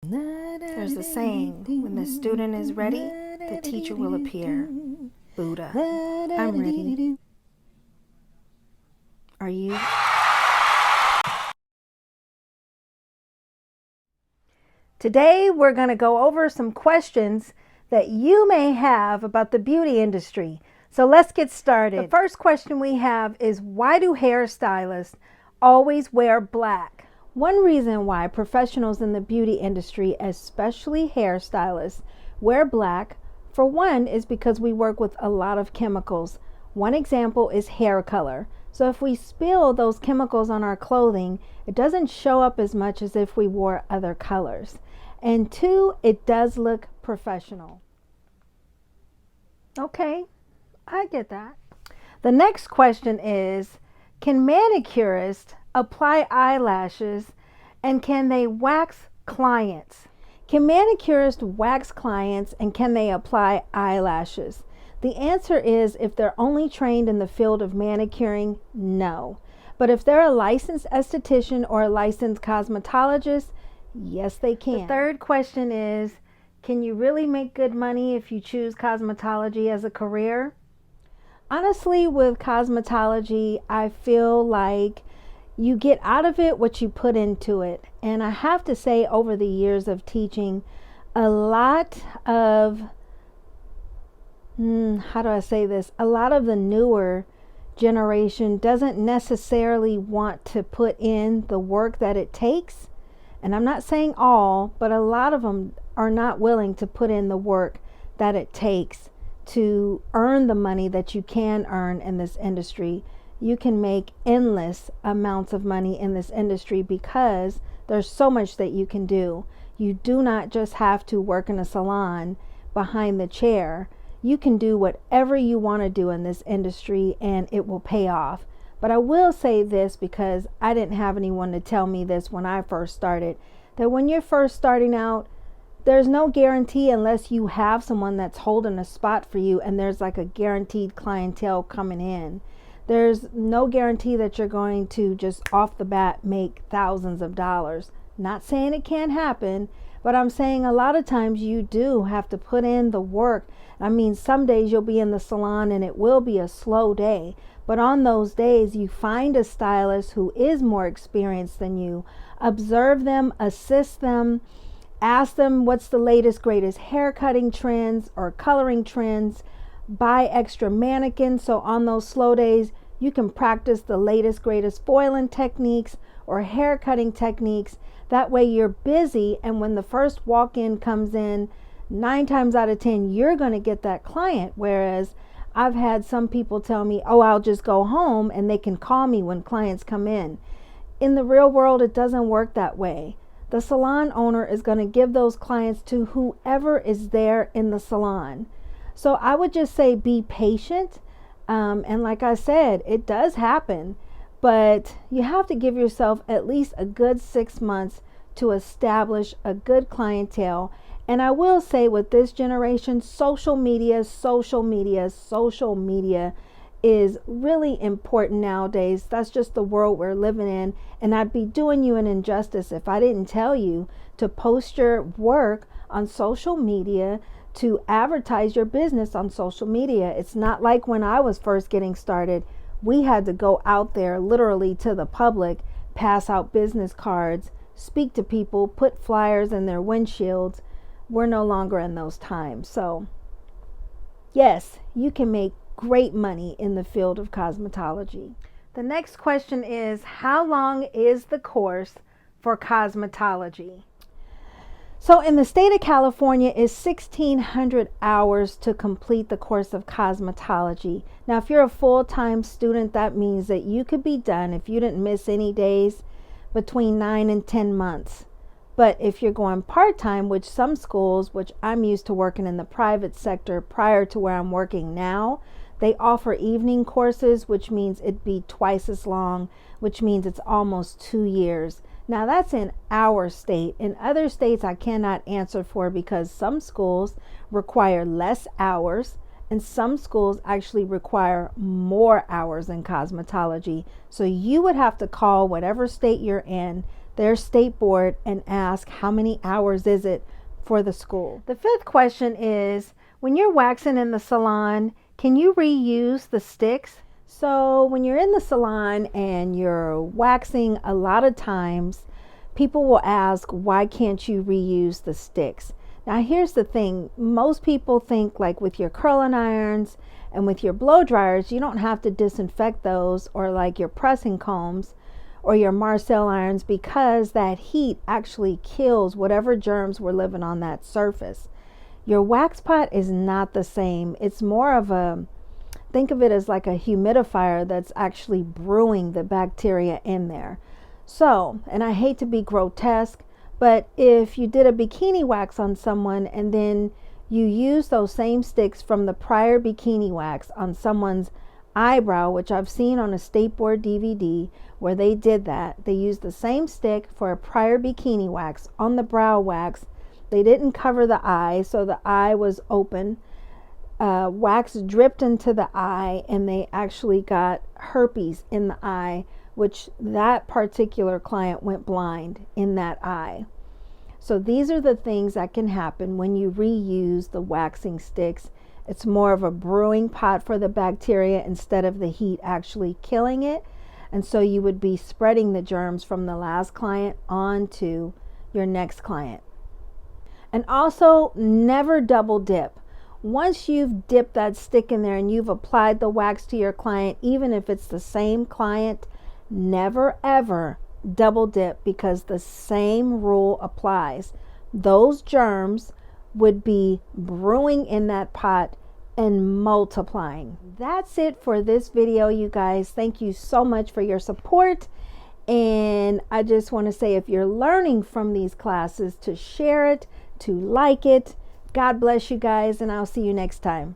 There's a saying, when the student is ready, the teacher will appear. Buddha, I'm ready. Are you? Today we're going to go over some questions that you may have about the beauty industry. So let's get started. The first question we have is, why do hairstylists always wear black? One reason why professionals in the beauty industry, especially hairstylists, wear black, for one, is because we work with a lot of chemicals. One example is hair color. So if we spill those chemicals on our clothing, it doesn't show up as much as if we wore other colors. And two, it does look professional. Okay, I get that. The next question is, can manicurists apply eyelashes, and can they wax clients? Can manicurists wax clients, and can they apply eyelashes? The answer is, if they're only trained in the field of manicuring, no. But if they're a licensed esthetician or a licensed cosmetologist, yes, they can. The third question is, can you really make good money if you choose cosmetology as a career? Honestly, with cosmetology, I feel like you get out of it what you put into it. And I have to say, over the years of teaching, a lot of, how do I say this? A lot of the newer generation doesn't necessarily want to put in the work that it takes. And I'm not saying all, but a lot of them are not willing to put in the work that it takes to earn the money that you can earn in this industry. You can make endless amounts of money in this industry because there's so much that you can do. You do not just have to work in a salon behind the chair. You can do whatever you want to do in this industry and it will pay off. But I will say this, because I didn't have anyone to tell me this when I first started, that when you're first starting out, there's no guarantee unless you have someone that's holding a spot for you and there's like a guaranteed clientele coming in. There's no guarantee that you're going to just off the bat make thousands of dollars. Not saying it can't happen, but I'm saying a lot of times you do have to put in the work. I mean, some days you'll be in the salon and it will be a slow day. But on those days, you find a stylist who is more experienced than you. Observe them, assist them, ask them what's the latest, greatest hair cutting trends or coloring trends. Buy extra mannequins, so on those slow days, you can practice the latest, greatest foiling techniques or hair cutting techniques. That way you're busy, and when the first walk-in comes in, 9 times out of 10, you're going to get that client. Whereas I've had some people tell me, oh, I'll just go home and they can call me when clients come in. In the real world, it doesn't work that way. The salon owner is going to give those clients to whoever is there in the salon. So I would just say be patient. And like I said, it does happen, but you have to give yourself at least a good 6 months to establish a good clientele. And I will say, with this generation, social media is really important nowadays. That's just the world we're living in. And I'd be doing you an injustice if I didn't tell you to post your work on social media, to advertise your business on social media. It's not like when I was first getting started. We had to go out there literally to the public, pass out business cards, speak to people, put flyers in their windshields. We're no longer in those times. So yes, you can make great money in the field of cosmetology. The next question is, how long is the course for cosmetology? So in the state of California, it's 1,600 hours to complete the course of cosmetology. Now, if you're a full-time student, that means that you could be done, if you didn't miss any days, between 9 and 10 months. But if you're going part-time, which some schools, which I'm used to working in the private sector prior to where I'm working now, they offer evening courses, which means it'd be twice as long, which means it's almost 2 years. Now that's in our state. In other states, I cannot answer for, because some schools require less hours and some schools actually require more hours in cosmetology. So you would have to call whatever state you're in their state board and ask how many hours is it for the school. The fifth question is, when you're waxing in the salon, can you reuse the sticks? So when you're in the salon and you're waxing, a lot of times people will ask, why can't you reuse the sticks? Now here's the thing, most people think like with your curling irons and with your blow dryers, you don't have to disinfect those, or like your pressing combs or your Marcel irons, because that heat actually kills whatever germs were living on that surface. Your wax pot is not the same. It's more of a, think of it as like a humidifier that's actually brewing the bacteria in there. So, and I hate to be grotesque, but if you did a bikini wax on someone and then you use those same sticks from the prior bikini wax on someone's eyebrow, which I've seen on a state board DVD where they did that, they used the same stick for a prior bikini wax on the brow wax. They didn't cover the eye, so the eye was open. Wax dripped into the eye, and they actually got herpes in the eye, which that particular client went blind in that eye. So these are the things that can happen when you reuse the waxing sticks. It's more of a brewing pot for the bacteria instead of the heat actually killing it. And so you would be spreading the germs from the last client onto your next client. And also, never double dip. Once you've dipped that stick in there and you've applied the wax to your client, even if it's the same client, never ever double dip, because the same rule applies. Those germs would be brewing in that pot and multiplying. That's it for this video, you guys. Thank you so much for your support. And I just want to say, if you're learning from these classes, to share it, to like it. God bless you guys, and I'll see you next time.